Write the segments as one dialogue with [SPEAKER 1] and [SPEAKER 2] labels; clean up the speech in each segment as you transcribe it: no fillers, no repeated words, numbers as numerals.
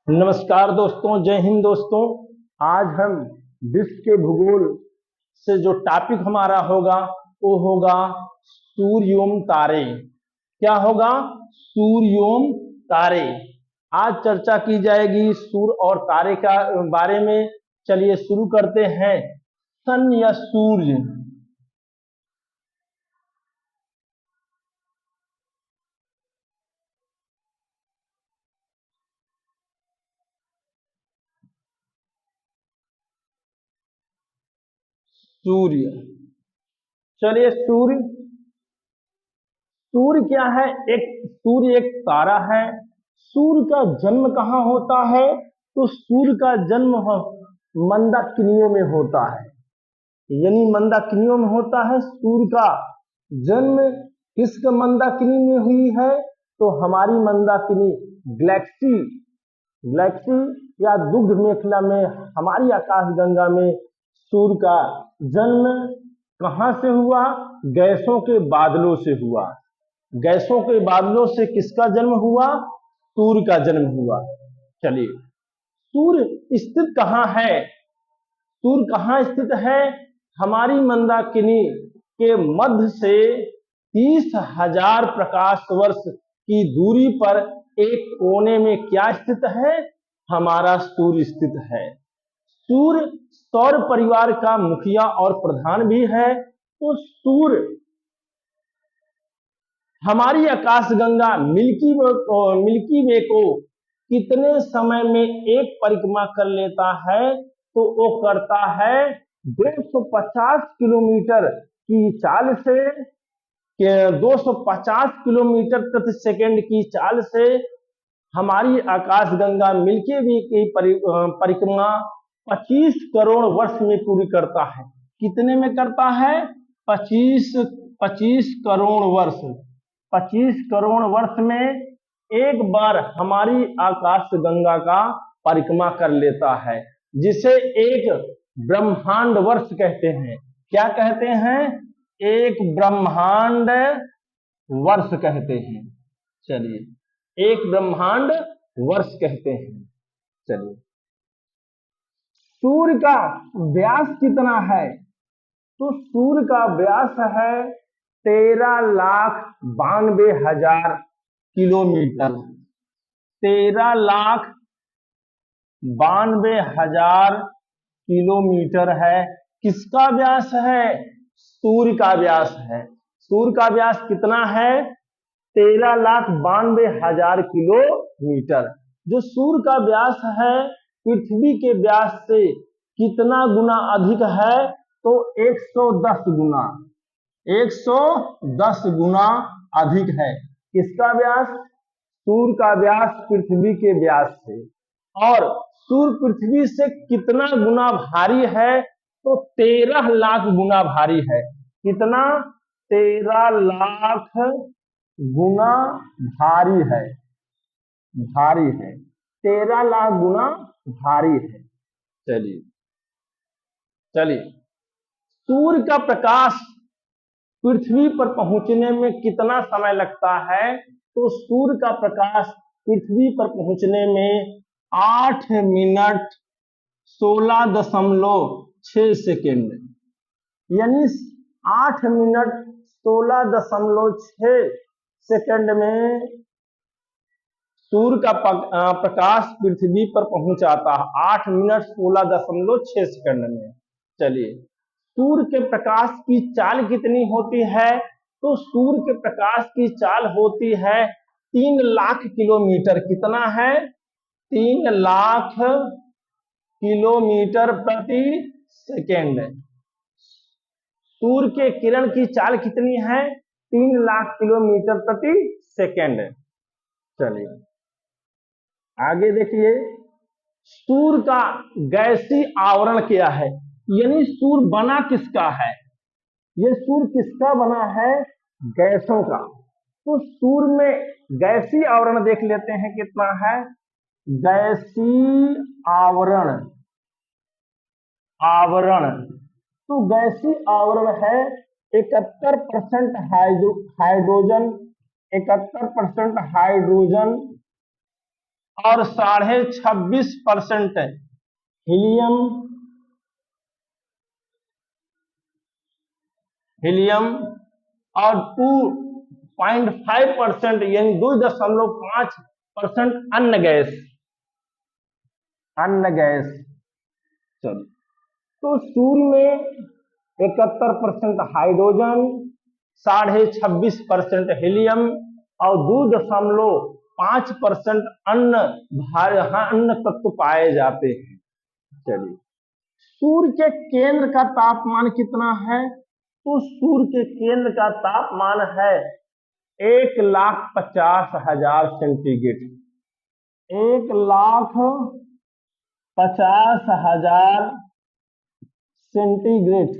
[SPEAKER 1] नमस्कार दोस्तों, जय हिंद दोस्तों। आज हम विश्व के भूगोल से जो टॉपिक हमारा होगा वो होगा सूर्य एवं तारे। क्या होगा? सूर्य एवं तारे। आज चर्चा की जाएगी सूर्य और तारे का बारे में। चलिए शुरू करते हैं। सन या सूर्य। सूर्य। चलिए सूर्य। सूर्य क्या है? सूर्य एक तारा है। सूर्य का जन्म कहाँ होता है? तो सूर्य का जन्म मंदाकिनियों में होता है, यानी मंदाकिनियों में होता है। सूर्य का जन्म किस मंदाकिनी में हुई है? तो हमारी मंदाकिनी गैलेक्सी गैलेक्सी या दुग्ध मेखला में, हमारी आकाशगंगा में सूर्य का जन्म कहाँ से हुआ? गैसों के बादलों से हुआ। गैसों के बादलों से किसका जन्म हुआ? सूर्य का जन्म हुआ। चलिए, सूर्य स्थित कहाँ है? सूर्य कहाँ स्थित है? हमारी मंदाकिनी के मध्य से 30,000 प्रकाश वर्ष की दूरी पर एक कोने में क्या स्थित है? हमारा सूर्य स्थित है। सूर्य सौर परिवार का मुखिया और प्रधान भी है। तो सूर्य हमारी आकाशगंगा मिल्की वे को कितने समय में एक परिक्रमा कर लेता है? तो वो करता है 250 किलोमीटर की चाल से, 250 किलोमीटर प्रति सेकंड की चाल से हमारी आकाशगंगा मिल्की वे की परिक्रमा 25 करोड़ वर्ष में पूरी करता है। कितने में करता है? 25 25 करोड़ वर्ष। 25 करोड़ वर्ष में एक बार हमारी आकाशगंगा का परिक्रमा कर लेता है, जिसे एक ब्रह्मांड वर्ष कहते हैं। क्या कहते हैं? एक ब्रह्मांड वर्ष कहते हैं। चलिए, एक ब्रह्मांड वर्ष कहते हैं। चलिए, सूर्य का व्यास कितना है? तो सूर्य का व्यास है 13,92,000 किलोमीटर। 13,92,000 किलोमीटर है। किसका व्यास है? सूर्य का व्यास है। सूर्य का व्यास कितना है? 13,92,000 किलोमीटर। जो सूर्य का व्यास है पृथ्वी के व्यास से कितना गुना अधिक है? तो 110 गुना। 110 गुना अधिक है। किसका व्यास? सूर्य का व्यास पृथ्वी के व्यास से। और सूर्य पृथ्वी से कितना गुना भारी है? तो 13 लाख गुना भारी है। कितना? 13 लाख गुना भारी है। भारी है, 13 लाख गुना भारी है। चलिए चलिए, सूर्य का प्रकाश पृथ्वी पर पहुंचने में कितना समय लगता है? तो सूर्य का प्रकाश पृथ्वी पर पहुंचने में 8 मिनट 16.6 सेकेंड, यानी 8 मिनट 16.6 सेकेंड में सूर्य का प्रकाश पृथ्वी पर पहुंच जाता है। 8 मिनट 16.6 सेकेंड में। चलिए, सूर्य के प्रकाश की चाल कितनी होती है? तो सूर्य के प्रकाश की चाल होती है 3 लाख किलोमीटर। कितना है? 3 लाख किलोमीटर प्रति सेकेंड। सूर्य के किरण की चाल कितनी है? 3 लाख किलोमीटर प्रति सेकेंड। चलिए आगे देखिए, सूर्य का गैसीय आवरण क्या है? यानी सूर्य बना किसका है? ये सूर्य किसका बना है? गैसों का। तो सूर्य में गैसीय आवरण देख लेते हैं कितना है। गैसीय आवरण तो गैसीय आवरण है 71% हाइड्रोजन, 71% हाइड्रोजन, और 26.5% हीलियम हीलियम और 2.5% यानी 2.5% अन्न गैस। चलिए, तो सूर्य में 71% हाइड्रोजन, 26.5% हीलियम और 2.5% अन्य तत्व पाए जाते हैं। चलिए, सूर्य के केंद्र का तापमान कितना है? तो सूर्य के केंद्र का तापमान है 1,50,000 सेंटीग्रेड। 1,50,000 सेंटीग्रेड।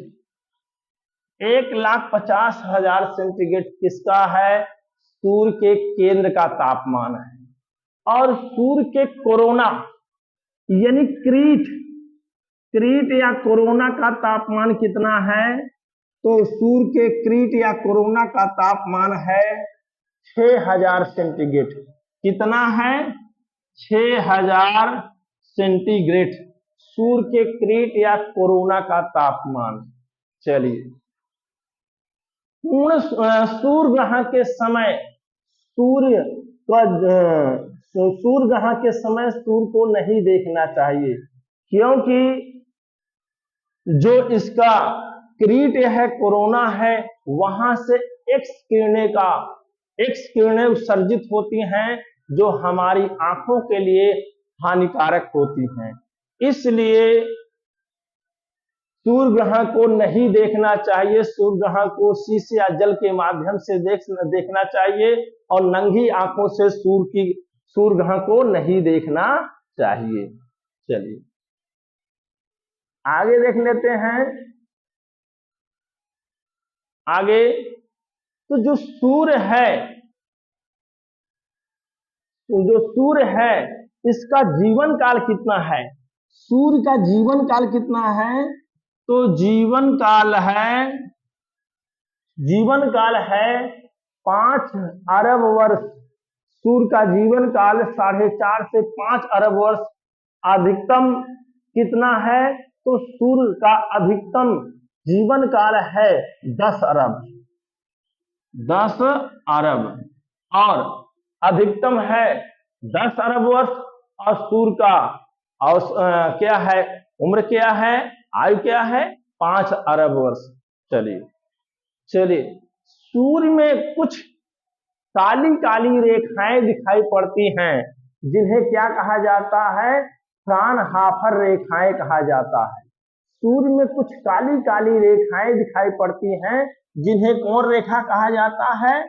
[SPEAKER 1] 1,50,000 सेंटीग्रेड किसका है? सूर्य के केंद्र का तापमान है। और सूर्य के कोरोना यानी क्रीट या कोरोना का तापमान कितना है? तो सूर्य के क्रीट या कोरोना का तापमान है 6,000 सेंटीग्रेड। कितना है? 6,000 सेंटीग्रेड सूर्य के क्रीट या कोरोना का तापमान। चलिए, पूर्ण सूर्य ग्रहण के समय सूर्य ग्रहण के समय सूर्य को नहीं देखना चाहिए, क्योंकि जो इसका क्रीट है, कोरोना है, वहां से एक्स किरणें उत्सर्जित होती हैं जो हमारी आंखों के लिए हानिकारक होती हैं। इसलिए सूर्य ग्रहण को नहीं देखना चाहिए। सूर्य ग्रहण को शीशे या जल के माध्यम से देखना चाहिए और नंगी आंखों से सूर्य ग्रहण को नहीं देखना चाहिए। चलिए, आगे देख लेते हैं। आगे तो जो सूर्य है इसका जीवन काल कितना है? सूर्य का जीवन काल कितना है? तो जीवन काल है 5 अरब वर्ष। सूर्य का जीवन काल 4.5 से 5 अरब वर्ष। अधिकतम कितना है? तो सूर्य का अधिकतम जीवन काल है 10 अरब और अधिकतम है 10 अरब वर्ष। और सूर्य का क्या है? उम्र क्या है? आयु क्या है? 5 अरब वर्ष। चलिए, सूर्य में कुछ काली काली रेखाएं दिखाई पड़ती हैं, जिन्हें क्या कहा जाता है? फ्राउनहोफर रेखाएं कहा जाता है। सूर्य में कुछ काली काली रेखाएं दिखाई पड़ती हैं, जिन्हें कौन रेखा कहा जाता है?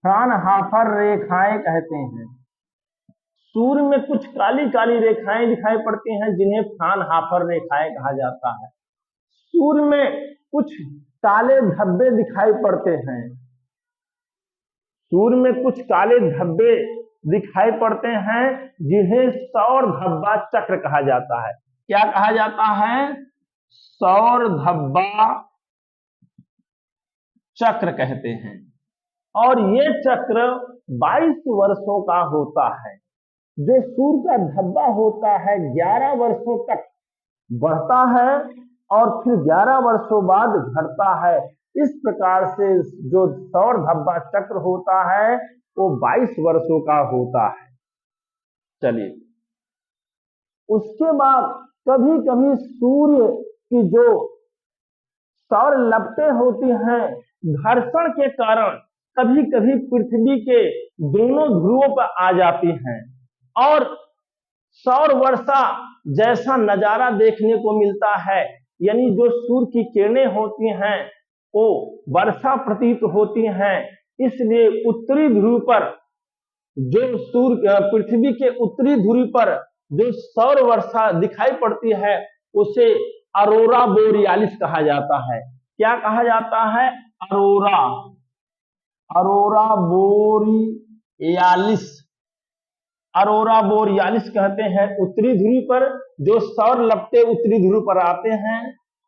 [SPEAKER 1] फ्राउनहोफर रेखाएं कहते हैं। सूर्य में कुछ काली काली रेखाएं दिखाई पड़ती हैं, जिन्हें फ्राउनहोफर रेखाएं कहा जाता है। सूर्य में कुछ काले धब्बे दिखाई पड़ते हैं। सूर्य में कुछ काले धब्बे दिखाई पड़ते हैं, जिन्हें सौर धब्बा चक्र कहा जाता है। क्या कहा जाता है? सौर धब्बा चक्र कहते हैं। और ये चक्र 22 वर्षों का होता है। जो सूर्य का धब्बा होता है 11 वर्षों तक बढ़ता है और फिर 11 वर्षों बाद घटता है। इस प्रकार से जो सौर धब्बा चक्र होता है वो 22 वर्षों का होता है। चलिए, उसके बाद कभी कभी सूर्य की जो सौर लपटें होती हैं, घर्षण के कारण कभी कभी पृथ्वी के दोनों ध्रुवों पर आ जाती हैं और सौर वर्षा जैसा नजारा देखने को मिलता है। यानी जो सूर्य की किरणें होती हैं वो वर्षा प्रतीत होती हैं। इसलिए उत्तरी ध्रुव पर जो पृथ्वी के उत्तरी ध्रुव पर जो सौर वर्षा दिखाई पड़ती है उसे अरोरा बोरियालिस कहा जाता है। क्या कहा जाता है? अरोरा बोरियालिस। अरोरा बोरियालिस कहते हैं उत्तरी ध्रुव पर जो सौर लपटें उत्तरी ध्रुव पर आते हैं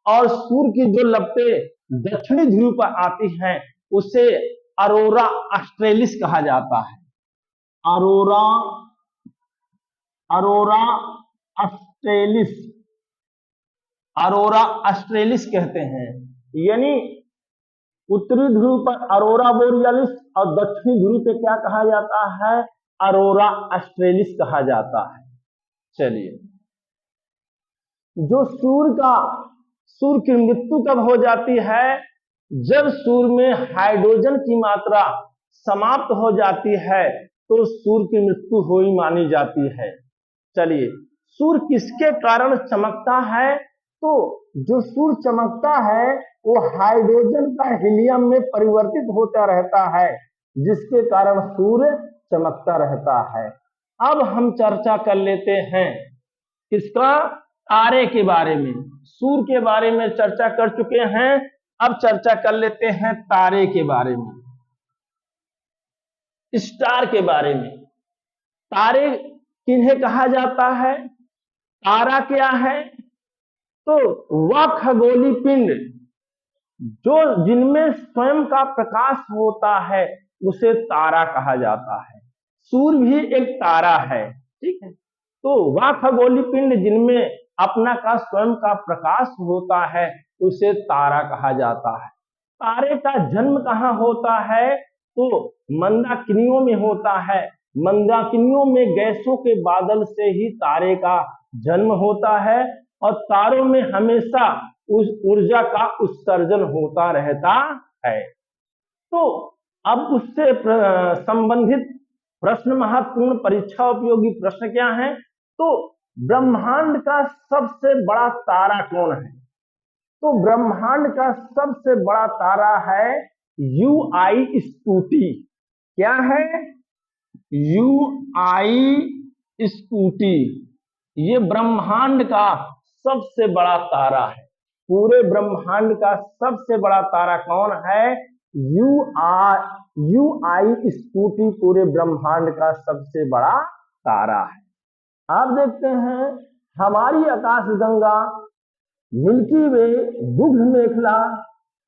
[SPEAKER 1] और सूर्य की जो लपटें दक्षिणी ध्रुव पर आती हैं उसे अरोरा ऑस्ट्रेलिस कहा जाता है। अरोरा, अरोरा ऑस्ट्रेलिस, अरोरा ऑस्ट्रेलिस कहते हैं। यानी उत्तरी ध्रुव पर अरोरा बोरियलिस और दक्षिणी ध्रुव पे क्या कहा जाता है, अरोरा ऑस्ट्रेलिस कहा जाता है। चलिए, जो सूर्य की मृत्यु कब हो जाती है, जब सूर्य में हाइड्रोजन की मात्रा समाप्त हो जाती है तो सूर्य की मृत्यु हुई मानी जाती है। चलिए, सूर्य किसके कारण चमकता है, तो जो सूर्य चमकता है वो हाइड्रोजन का हीलियम में परिवर्तित होता रहता है, जिसके कारण सूर्य चमकता रहता है। अब हम चर्चा कर लेते हैं किसका, तारे के बारे में। सूर्य के बारे में चर्चा कर चुके हैं, अब चर्चा कर लेते हैं तारे के बारे में, स्टार के बारे में। तारे किन्हें कहा जाता है, तारा क्या है, तो वह खगोलीय पिंड जो जिनमें स्वयं का प्रकाश होता है उसे तारा कहा जाता है। सूर्य भी एक तारा है, ठीक है। तो वह खगोलीय पिंड जिनमें अपना का स्वयं का प्रकाश होता है उसे तारा कहा जाता है। तारे का जन्म कहाँ होता है, तो मंदाकिनियों में होता है। मंदाकिनियों में गैसों के बादल से ही तारे का जन्म होता है और तारों में हमेशा उस ऊर्जा का उत्सर्जन होता रहता है। तो अब उससे संबंधित प्रश्न, महत्वपूर्ण परीक्षा उपयोगी प्रश्न क्या है, तो ब्रह्मांड का सबसे बड़ा तारा कौन है, तो ब्रह्मांड का सबसे बड़ा तारा है UI स्कूटी। क्या है, UI स्कूटी, ये ब्रह्मांड का सबसे बड़ा तारा है। पूरे ब्रह्मांड का सबसे बड़ा तारा कौन है, UI स्कूटी पूरे ब्रह्मांड का सबसे बड़ा तारा है। आप देखते हैं हमारी आकाशगंगा मिल्की वे बुध मेखला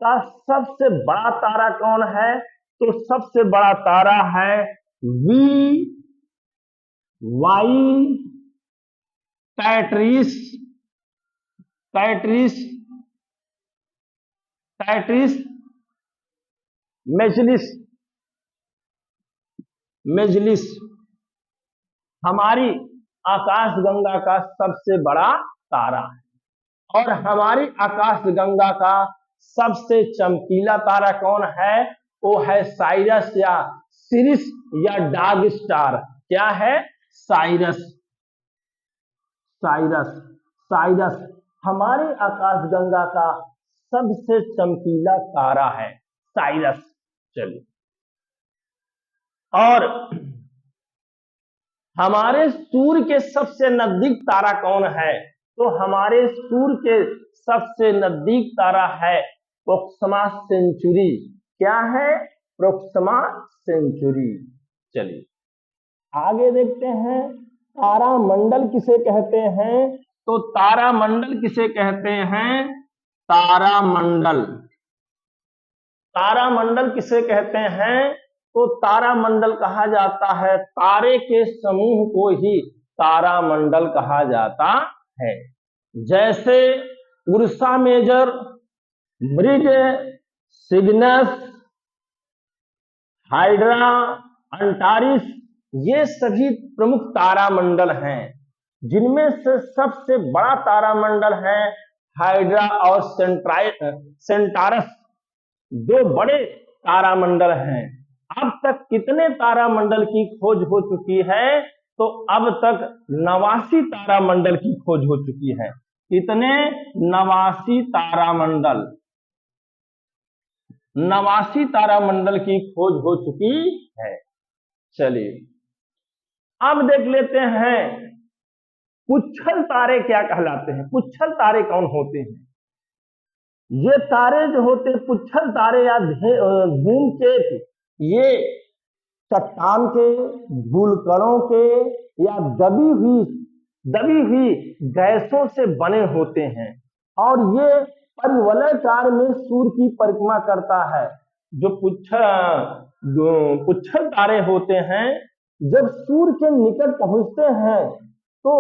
[SPEAKER 1] का सबसे बड़ा तारा कौन है, तो सबसे बड़ा तारा है VY कैटरिस, कैटरिस मेजलिस हमारी आकाशगंगा का सबसे बड़ा तारा है। और हमारी आकाशगंगा का सबसे चमकीला तारा कौन है, वो है साइरस या सिरिस या डॉग स्टार। क्या है, साइरस, साइरस, साइरस हमारे आकाशगंगा का सबसे चमकीला तारा है, साइरस। चलिए, और हमारे सूर्य के सबसे नजदीक तारा कौन है, तो हमारे सूर्य के सबसे नजदीक तारा है प्रोक्सिमा सेंचुरी। क्या है, प्रोक्सिमा सेंचुरी। चलिए आगे देखते हैं, तारामंडल किसे कहते हैं, तो तारामंडल किसे कहते हैं, तारामंडल, तारामंडल किसे कहते हैं, तो तारामंडल कहा जाता है तारे के समूह को ही तारामंडल कहा जाता है। जैसे उर्सा मेजर, मृग, सिग्नस, हाइड्रा, अंटारिस, ये सभी प्रमुख तारामंडल हैं, जिनमें से सबसे बड़ा तारामंडल है हाइड्रा और सेंटारस, दो बड़े तारामंडल हैं। अब तक कितने तारामंडल की खोज हो चुकी है, तो अब तक 89 तारामंडल की खोज हो चुकी है। कितने, 89 तारामंडल, 89 तारामंडल की खोज हो चुकी है। चलिए अब देख लेते हैं पुच्छल तारे क्या कहलाते हैं। पुच्छल तारे कौन होते हैं, ये तारे जो होते हैं पुच्छल तारे या धूमकेतु, ये चट्टान के, धूलकणों के या दबी हुई गैसों से बने होते हैं और ये परिवलयकार में सूर्य की परिक्रमा करता है। जो पुच्छल तारे होते हैं जब सूर्य के निकट पहुंचते हैं तो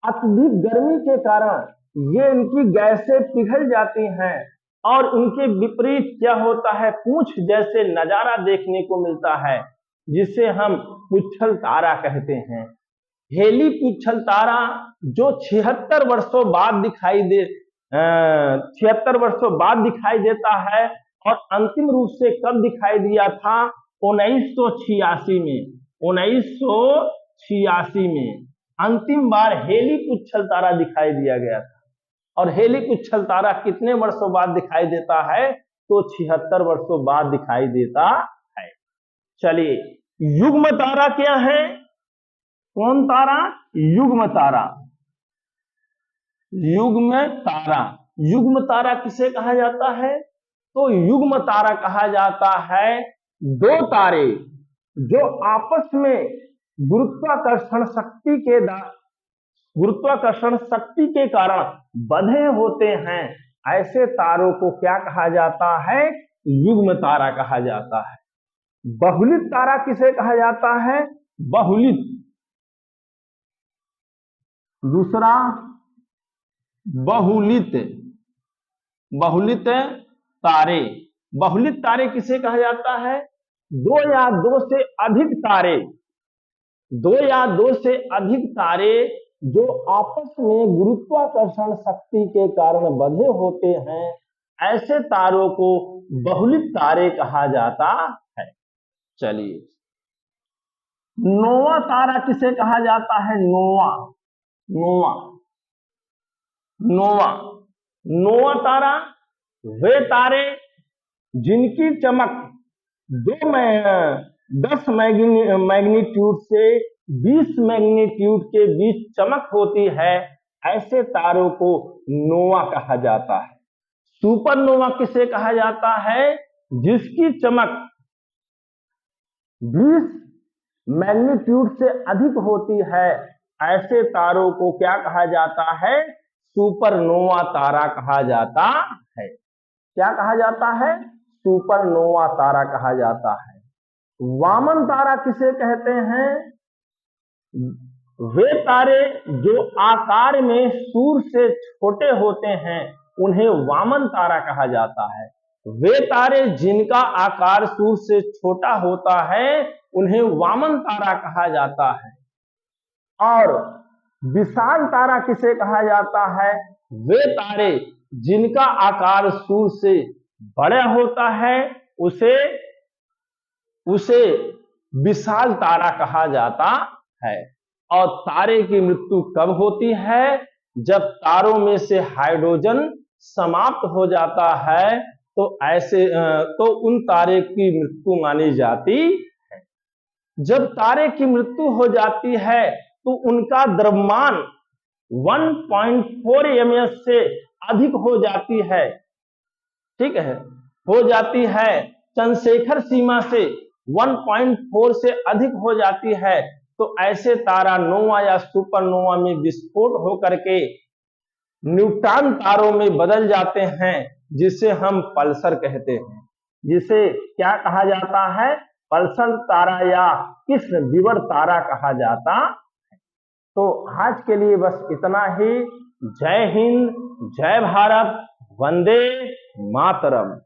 [SPEAKER 1] अत्यधिक गर्मी के कारण ये इनकी गैसें पिघल जाती हैं और उनके विपरीत क्या होता है, पूंछ जैसे नजारा देखने को मिलता है, जिसे हम पुच्छल तारा कहते हैं। हेली पुच्छल तारा जो 76 वर्षों बाद 76 वर्षों बाद दिखाई देता है, और अंतिम रूप से कब दिखाई दिया था, 1986 में। 1986 में अंतिम बार हेली पुच्छल तारा दिखाई दिया गया था। और हेली पुच्छल तारा कितने वर्षों बाद दिखाई देता है, तो 76 वर्षों बाद दिखाई देता है। चलिए, युग्म तारा क्या है? कौन तारा? युग्म तारा। युग्म तारा, युग्म तारा किसे कहा जाता है? तो युग्म तारा कहा जाता है दो तारे जो आपस में गुरुत्वाकर्षण शक्ति के कारण बंधे होते हैं, ऐसे तारों को क्या कहा जाता है? युग्म तारा कहा जाता है। बहुलित तारा किसे कहा जाता है? बहुलित। दूसरा बहुलित, बहुलित तारे। बहुलित तारे किसे कहा जाता है? दो या दो से अधिक तारे, दो या दो से अधिक तारे जो आपस में गुरुत्वाकर्षण शक्ति के कारण बंधे होते हैं, ऐसे तारों को बहुलित तारे कहा जाता है। चलिए, नोवा तारा किसे कहा जाता है? नोवा, नोवा, नोवा। नोवा तारा वे तारे जिनकी चमक 10 मैग्नीट्यूड से 20 मैग्नीट्यूड के बीच चमक होती है, ऐसे तारों को नोवा कहा जाता है। सुपरनोवा किसे कहा जाता है? जिसकी चमक 20 मैग्नीट्यूड से अधिक होती है, ऐसे तारों को क्या कहा जाता है? सुपरनोवा तारा कहा जाता है। क्या कहा जाता है? सुपरनोवा तारा कहा जाता है। वामन तारा किसे कहते हैं? वे तारे जो आकार में सूर्य से छोटे होते हैं, उन्हें वामन तारा कहा जाता है। वे तारे जिनका आकार सूर्य से छोटा होता है, उन्हें वामन तारा कहा जाता है। और विशाल तारा किसे कहा जाता है? वे तारे जिनका आकार सूर्य से बड़ा होता है, उसे विशाल तारा कहा जाता है। और तारे की मृत्यु कब होती है? जब तारों में से हाइड्रोजन समाप्त हो जाता है, तो उन तारे की मृत्यु मानी जाती है। जब तारे की मृत्यु हो जाती है तो उनका द्रव्यमान 1.4 ms से अधिक हो जाती है, ठीक है, हो जाती है, चंद्रशेखर सीमा से 1.4 से अधिक हो जाती है, तो ऐसे तारा नोवा या सुपरनोवा में विस्फोट होकर के न्यूट्रॉन तारों में बदल जाते हैं, जिसे हम पल्सर कहते हैं। जिसे क्या कहा जाता है? पल्सर तारा या कृष्ण विवर तारा कहा जाता है। तो आज के लिए बस इतना ही। जय हिंद, जय भारत, वंदे मातरम।